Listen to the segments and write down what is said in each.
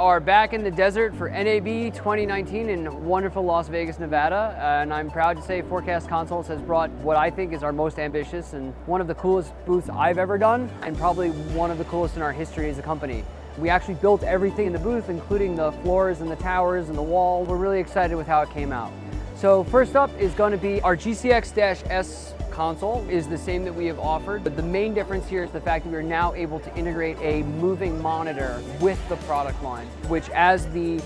are back in the desert for NAB 2019 in wonderful Las Vegas, Nevada. And I'm proud to say Forecast Consoles has brought what I think is our most ambitious and one of the coolest booths I've ever done, and probably one of the coolest in our history as a company. We actually built everything in the booth, including the floors and the towers and the wall. We're really excited with how it came out. So first up is going to be our GCX-S console. Is the same that we have offered, but the main difference here is the fact that we are now able to integrate a moving monitor with the product line, which as the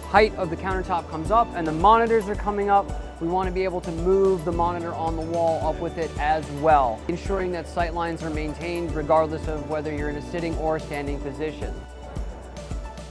height of the countertop comes up and the monitors are coming up, we want to be able to move the monitor on the wall up with it as well, ensuring that sight lines are maintained regardless of whether you're in a sitting or standing position.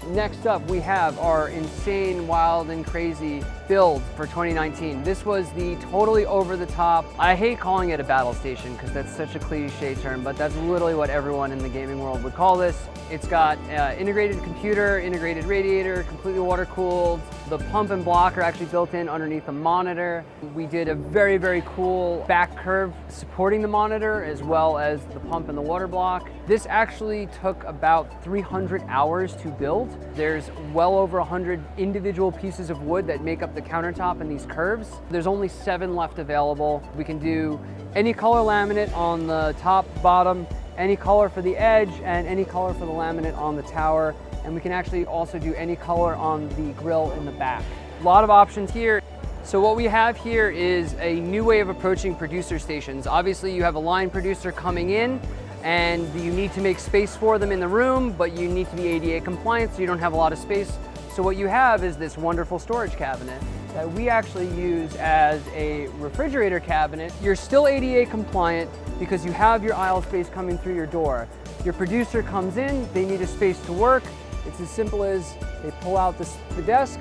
Next up, we have our insane, wild, and crazy build for 2019. This was the totally over-the-top, I hate calling it a Battlestation because that's such a cliche term, but that's literally what everyone in the gaming world would call this. It's got integrated computer, integrated radiator, completely water-cooled. The pump and block are actually built in underneath the monitor. We did a very, very cool back curve supporting the monitor as well as the pump and the water block. This actually took about 300 hours to build. There's well over 100 individual pieces of wood that make up the countertop and these curves. There's only 7 left available. We can do any color laminate on the top, bottom, any color for the edge, and any color for the laminate on the tower. And we can actually also do any color on the grill in the back. A lot of options here. So what we have here is a new way of approaching producer stations. Obviously you have a line producer coming in and you need to make space for them in the room, but you need to be ADA compliant so you don't have a lot of space. So what you have is this wonderful storage cabinet that we actually use as a refrigerator cabinet. You're still ADA compliant because you have your aisle space coming through your door. Your producer comes in, they need a space to work. It's as simple as they pull out the desk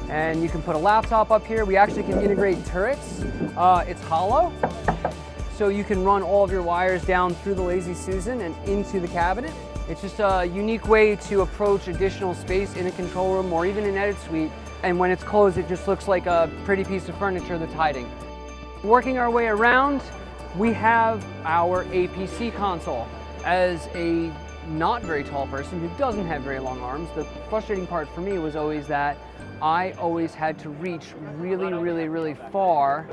and you can put a laptop up here. We actually can integrate turrets. It's hollow, so you can run all of your wires down through the Lazy Susan and into the cabinet. It's just a unique way to approach additional space in a control room or even an edit suite. And when it's closed, it just looks like a pretty piece of furniture that's hiding. Working our way around, we have our APC console. As a not very tall person who doesn't have very long arms, the frustrating part for me was always that I always had to reach really, really, really far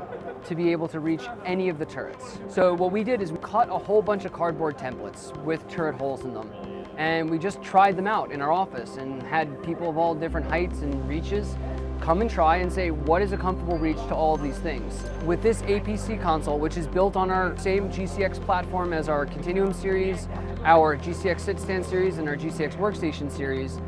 to be able to reach any of the turrets. So what we did is we cut a whole bunch of cardboard templates with turret holes in them. And we just tried them out in our office and had people of all different heights and reaches come and try and say, what is a comfortable reach to all of these things? With this APC console, which is built on our same GCX platform as our Continuum series, our GCX Sit Stand series, and our GCX Workstation series,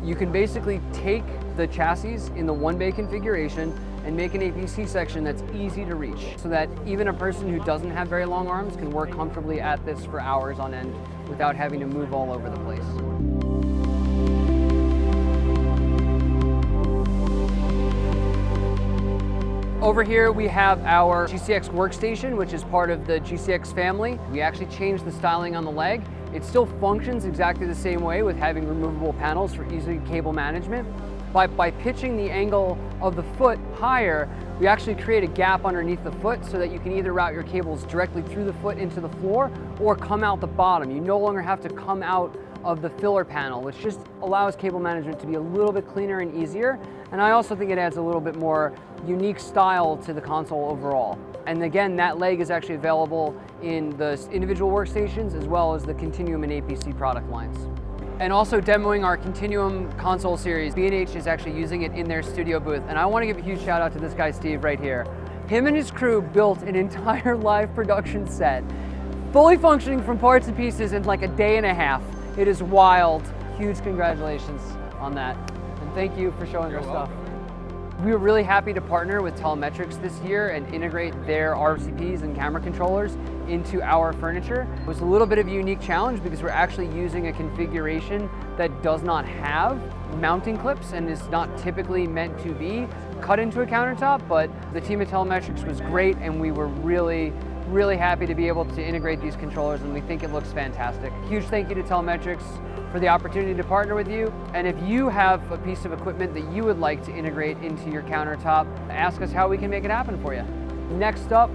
you can basically take the chassis in the one bay configuration and make an APC section that's easy to reach so that even a person who doesn't have very long arms can work comfortably at this for hours on end without having to move all over the place. Over here we have our GCX Workstation, which is part of the GCX family. We actually changed the styling on the leg. It still functions exactly the same way with having removable panels for easy cable management. But by pitching the angle of the foot higher, we actually create a gap underneath the foot so that you can either route your cables directly through the foot into the floor or come out the bottom. You no longer have to come out of the filler panel, which just allows cable management to be a little bit cleaner and easier. And I also think it adds a little bit more unique style to the console overall. And again, that leg is actually available in the individual workstations as well as the Continuum and APC product lines. And also demoing our Continuum console series, B&H is actually using it in their studio booth. And I want to give a huge shout out to this guy, Steve, right here. Him and his crew built an entire live production set, fully functioning from parts and pieces in like a day and a half. It is wild. Huge congratulations on that. And thank you for showing our stuff. We were really happy to partner with Telemetrics this year and integrate their RCPs and camera controllers into our furniture. It was a little bit of a unique challenge because we're actually using a configuration that does not have mounting clips and is not typically meant to be cut into a countertop, but the team at Telemetrics was great and we were really happy to be able to integrate these controllers, and we think it looks fantastic. Huge thank you to Telemetrics for the opportunity to partner with you. And if you have a piece of equipment that you would like to integrate into your countertop, ask us how we can make it happen for you. Next up,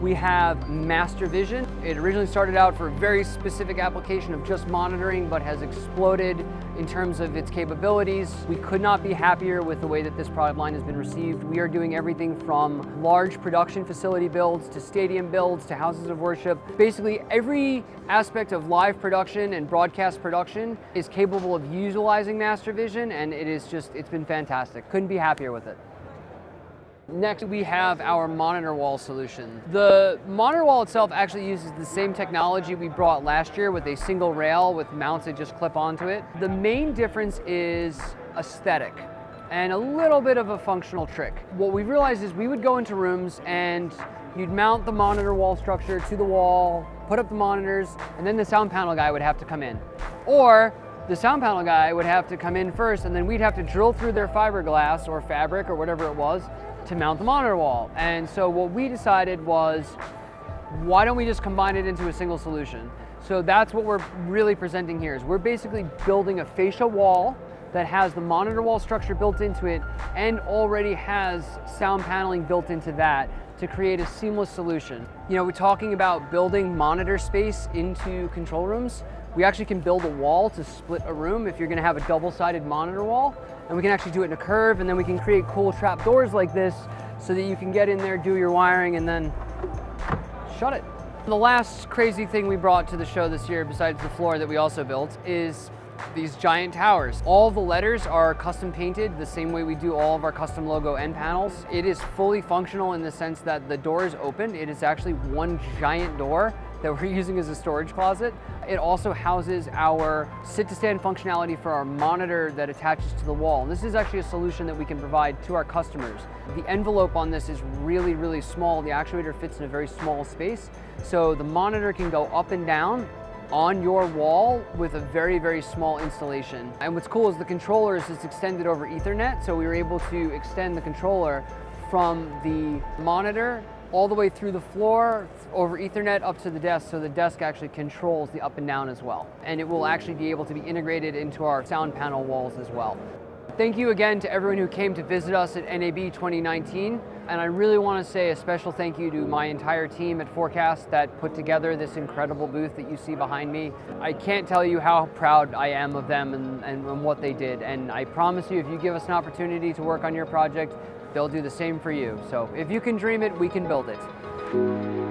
We have MasterVision. It originally started out for a very specific application of just monitoring, but has exploded in terms of its capabilities. We could not be happier with the way that this product line has been received. We are doing everything from large production facility builds to stadium builds to houses of worship. Basically, every aspect of live production and broadcast production is capable of utilizing MasterVision, and it's been fantastic. Couldn't be happier with it. Next, we have our monitor wall solution. The monitor wall itself actually uses the same technology we brought last year with a single rail with mounts that just clip onto it. The main difference is aesthetic and a little bit of a functional trick. What we realized is we would go into rooms and you'd mount the monitor wall structure to the wall, put up the monitors, and then the sound panel guy would have to come in. Or the sound panel guy would have to come in first, and then we'd have to drill through their fiberglass or fabric or whatever it was to mount the monitor wall. And so what we decided was, why don't we just combine it into a single solution? So that's what we're really presenting here, is we're basically building a fascia wall that has the monitor wall structure built into it and already has sound paneling built into that to create a seamless solution. You know, we're talking about building monitor space into control rooms. We actually can build a wall to split a room if you're gonna have a double-sided monitor wall, and we can actually do it in a curve, and then we can create cool trap doors like this so that you can get in there, do your wiring, and then shut it. The last crazy thing we brought to the show this year, besides the floor that we also built, is these giant towers. All the letters are custom painted the same way we do all of our custom logo end panels. It is fully functional in the sense that the door is open. It is actually one giant door that we're using as a storage closet. It also houses our sit-to-stand functionality for our monitor that attaches to the wall. And this is actually a solution that we can provide to our customers. The envelope on this is really, really small. The actuator fits in a very small space. So the monitor can go up and down on your wall with a very, very small installation. And what's cool is the controller is extended over Ethernet, so we were able to extend the controller from the monitor all the way through the floor, over Ethernet up to the desk, so the desk actually controls the up and down as well. And it will actually be able to be integrated into our sound panel walls as well. Thank you again to everyone who came to visit us at NAB 2019. And I really want to say a special thank you to my entire team at Forecast that put together this incredible booth that you see behind me. I can't tell you how proud I am of them and what they did. And I promise you, if you give us an opportunity to work on your project, they'll do the same for you. So if you can dream it, we can build it.